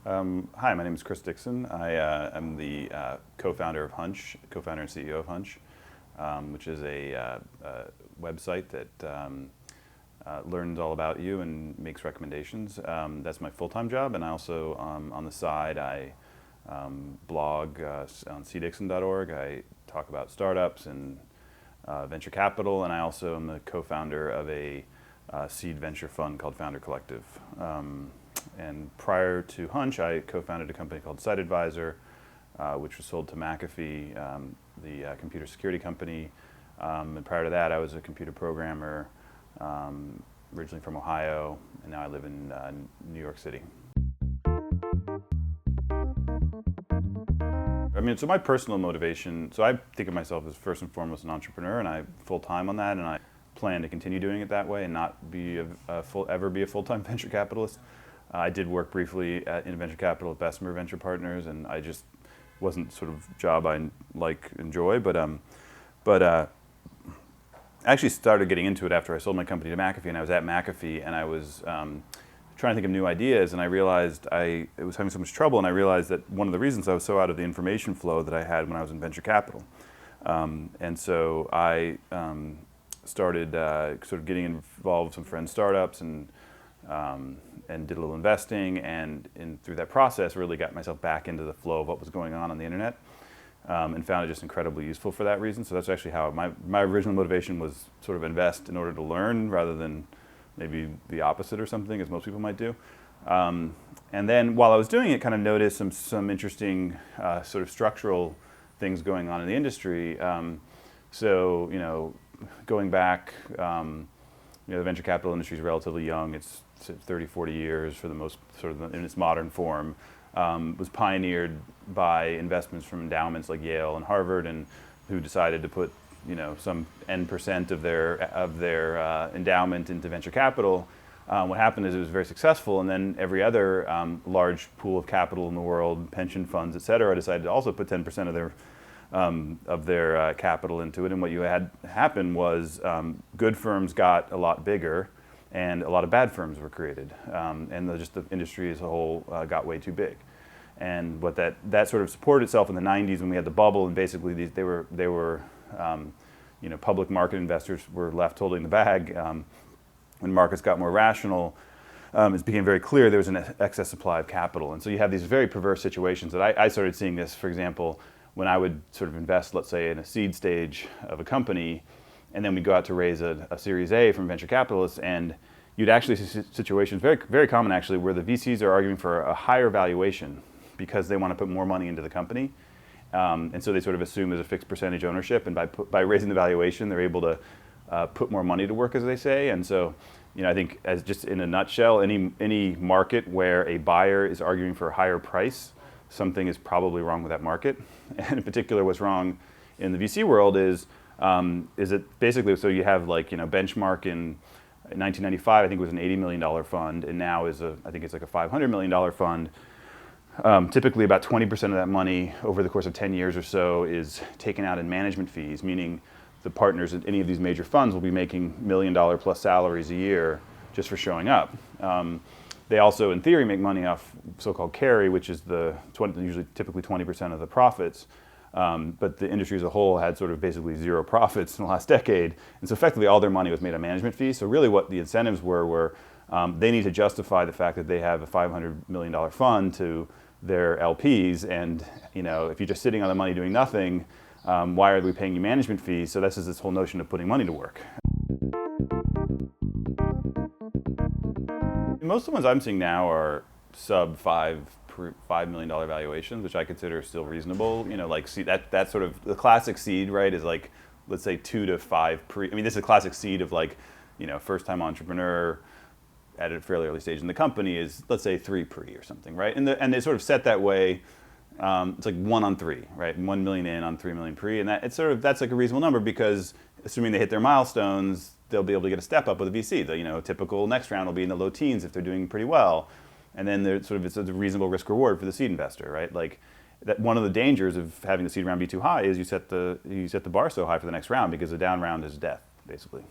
Hi, my name is Chris Dixon. I am the co-founder of Hunch, co-founder and CEO of Hunch, which is a website that learns all about you and makes recommendations. That's my full-time job, and I also, on the side, I blog on cdixon.org. I talk about startups and venture capital, and I also am the co-founder of a seed venture fund called Founder Collective. And prior to Hunch, I co-founded a company called Site Advisor, which was sold to McAfee, the computer security company. And prior to that, I was a computer programmer, originally from Ohio, and now I live in New York City. I mean, so my personal motivation, so I think of myself as first and foremost an entrepreneur, and I'm full-time on that, and I plan to continue doing it that way and not be ever be a full-time venture capitalist. I did work briefly in venture capital at Bessemer Venture Partners, and I just wasn't sort of job I enjoy. But I actually started getting into it after I sold my company to McAfee, and I was at McAfee, and I was trying to think of new ideas, and I realized I was having so much trouble, and I realized that one of the reasons I was so out of the information flow that I had when I was in venture capital. And so I started sort of getting involved with some friends' startups and did a little investing, and through that process really got myself back into the flow of what was going on the internet, and found it just incredibly useful for that reason. So that's actually how my original motivation was, sort of invest in order to learn rather than maybe the opposite or something, as most people might do. And then while I was doing it, kind of noticed some interesting sort of structural things going on in the industry. So, you know, going back, the venture capital industry is relatively young. It's 30, 40 years for the most, sort of in its modern form. Was pioneered by investments from endowments like Yale and Harvard, and who decided to put, you know, some N% of their endowment into venture capital. What happened is it was very successful, and then every other large pool of capital in the world, pension funds, et cetera, decided to also put 10% of their capital into it. And what you had happen was good firms got a lot bigger, and a lot of bad firms were created, and the industry as a whole got way too big. And what that sort of supported itself in the 90s when we had the bubble, and basically they were you know, public market investors were left holding the bag. When markets got more rational, it became very clear there was an excess supply of capital, and so you have these very perverse situations that I started seeing this, for example, when I would sort of invest, let's say, in a seed stage of a company, and then we'd go out to raise a Series A from venture capitalists, and you'd actually see situations, very, very common actually, where the VCs are arguing for a higher valuation because they want to put more money into the company. And so they sort of assume there's a fixed percentage ownership, and by raising the valuation, they're able to put more money to work, as they say. And so, you know, I think, as just in a nutshell, any market where a buyer is arguing for a higher price, something is probably wrong with that market. And in particular, what's wrong in the VC world is it basically, so you have, like, you know, Benchmark in 1995, I think it was an $80 million fund, and now I think it's like a $500 million fund. Typically about 20% of that money over the course of 10 years or so is taken out in management fees, meaning the partners in any of these major funds will be making $1 million plus salaries a year just for showing up. They also, in theory, make money off so-called carry, which is usually typically 20% of the profits. But the industry as a whole had sort of basically zero profits in the last decade. And so effectively all their money was made on management fees. So really what the incentives were they need to justify the fact that they have a $500 million fund to their LPs. And, you know, if you're just sitting on the money doing nothing, why are we paying you management fees? So this is this whole notion of putting money to work. Most of the ones I'm seeing now are sub $5 million valuations, which I consider still reasonable. You know, like, see, that's sort of the classic seed, right? Is like, let's say 2 to 5 pre. I mean, this is a classic seed of, like, you know, first-time entrepreneur at a fairly early stage in the company is, let's say, 3 pre or something, right? And they sort of set that way. It's like 1 on 3, right? 1 million in on 3 million pre, and that's like a reasonable number, because assuming they hit their milestones, they'll be able to get a step up with a VC. The, you know, typical next round will be in the low teens if they're doing pretty well, and then it's a reasonable risk reward for the seed investor, right? Like, that one of the dangers of having the seed round be too high is you set the bar so high for the next round, because the down round is death, basically.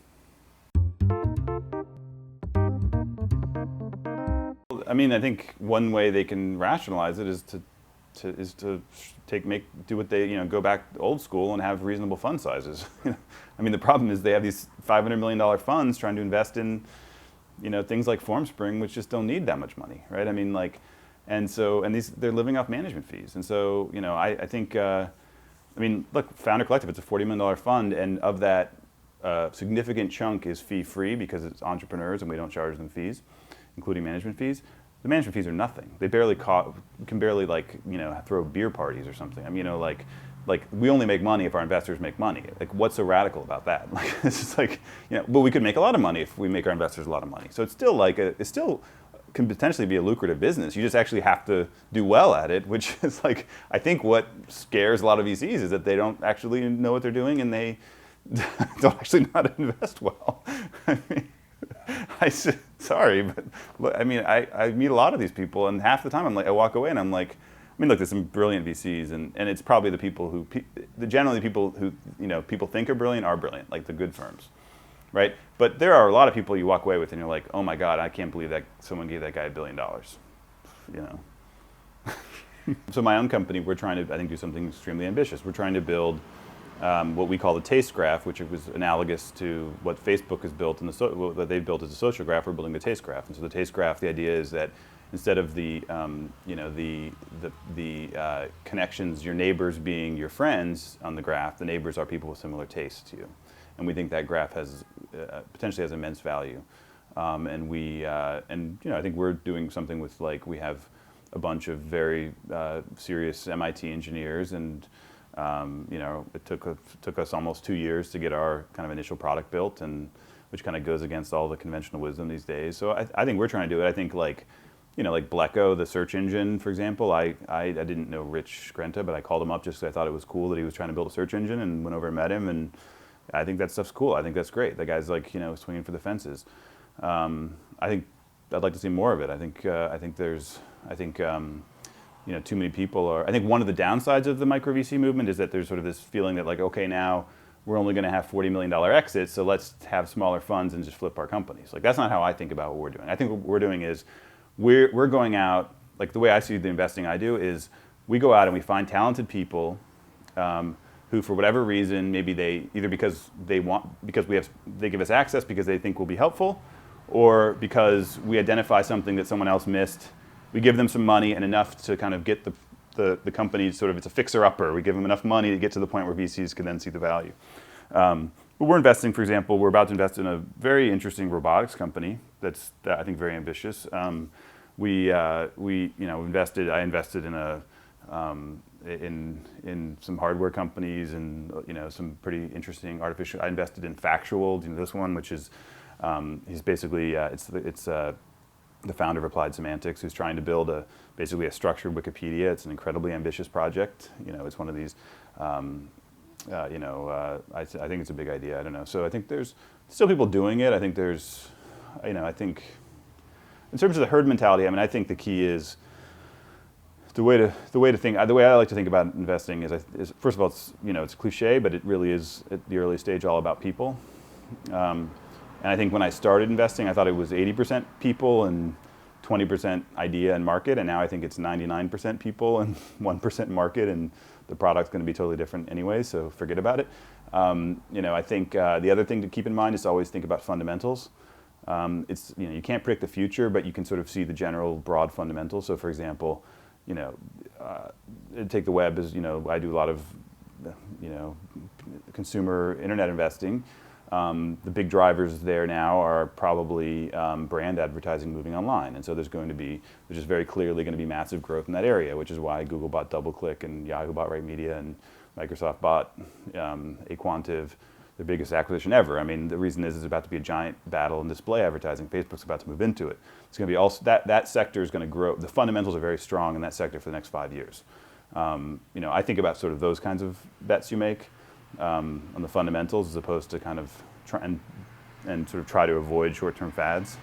I mean, I think one way they can rationalize it is to do what they, go back old school and have reasonable fund sizes. I mean, the problem is they have these $500 million funds trying to invest in, things like FormSpring, which just don't need that much money, right? I mean, and they're living off management fees. And so, I think, look, Founder Collective, it's a $40 million fund, and of that, significant chunk is fee-free because it's entrepreneurs and we don't charge them fees, including management fees. The management fees are nothing. They can barely throw beer parties or something. I mean, like we only make money if our investors make money. Like, what's so radical about that? Like, it's just like, but we could make a lot of money if we make our investors a lot of money. So it's still it still can potentially be a lucrative business. You just actually have to do well at it, which is like, I think what scares a lot of VCs is that they don't actually know what they're doing and they don't actually know how to invest well. I mean, sorry, but I mean, I meet a lot of these people, and half the time I walk away and I'm like, look, there's some brilliant VCs, and it's probably the people who, generally people who, people think are brilliant, like the good firms, right? But there are a lot of people you walk away with and you're like, oh my God, I can't believe that someone gave that guy $1 billion, So my own company, we're trying to, I think, do something extremely ambitious. We're trying to build what we call the taste graph, which was analogous to what Facebook has built, and what they've built as a social graph. We're building the taste graph, and so the taste graph, the idea is that instead of the connections, your neighbors being your friends on the graph, the neighbors are people with similar tastes to you, and we think that graph has potentially has immense value, I think we're doing something with, like, we have a bunch of very serious MIT engineers, and it took us almost 2 years to get our kind of initial product built, and which kind of goes against all the conventional wisdom these days. So I think we're trying to do it. I think like Bleco, the search engine, for example. I didn't know Rich Skrenta, but I called him up just because I thought it was cool that he was trying to build a search engine, and went over and met him, and I think that stuff's cool. I think that's great. The guy's like, swinging for the fences. I think I'd like to see more of it. I think too many people are. I think one of the downsides of the micro VC movement is that there's sort of this feeling that, like, okay, now we're only going to have $40 million exits, so let's have smaller funds and just flip our companies. Like, that's not how I think about what we're doing. I think what we're doing is we're going out, like, the way I see the investing I do is we go out and we find talented people who, for whatever reason, maybe they either because they give us access because they think we'll be helpful, or because we identify something that someone else missed. We give them some money and enough to kind of get the company sort of, it's a fixer-upper. We give them enough money to get to the point where VCs can then see the value. But we're investing, for example, we're about to invest in a very interesting robotics company that's I think very ambitious. I invested in some hardware companies, and some pretty interesting artificial. I invested in Factual, this one, which is he's basically it's the founder of Applied Semantics, who's trying to build basically a structured Wikipedia. It's an incredibly ambitious project. It's one of these. I think it's a big idea. I don't know. So I think there's still people doing it. I think there's, I think, in terms of the herd mentality. I think the key is the way I like to think about investing is first of all, it's a cliche, but it really is at the early stage all about people. And I think when I started investing, I thought it was 80% people and 20% idea and market, and now I think it's 99% people and 1% market, and the product's going to be totally different anyway, so forget about it. I think the other thing to keep in mind is to always think about fundamentals. You can't predict the future, but you can sort of see the general broad fundamentals. So, for example, take the web as, I do a lot of, consumer internet investing. The big drivers there now are probably brand advertising moving online, and so there's just very clearly going to be massive growth in that area, which is why Google bought DoubleClick and Yahoo bought Right Media and Microsoft bought Aquantive, their biggest acquisition ever. The reason is it's about to be a giant battle in display advertising. Facebook's about to move into it. It's going to be also that sector is going to grow. The fundamentals are very strong in that sector for the next 5 years. I think about sort of those kinds of bets you make. On the fundamentals, as opposed to kind of try to avoid short-term fads.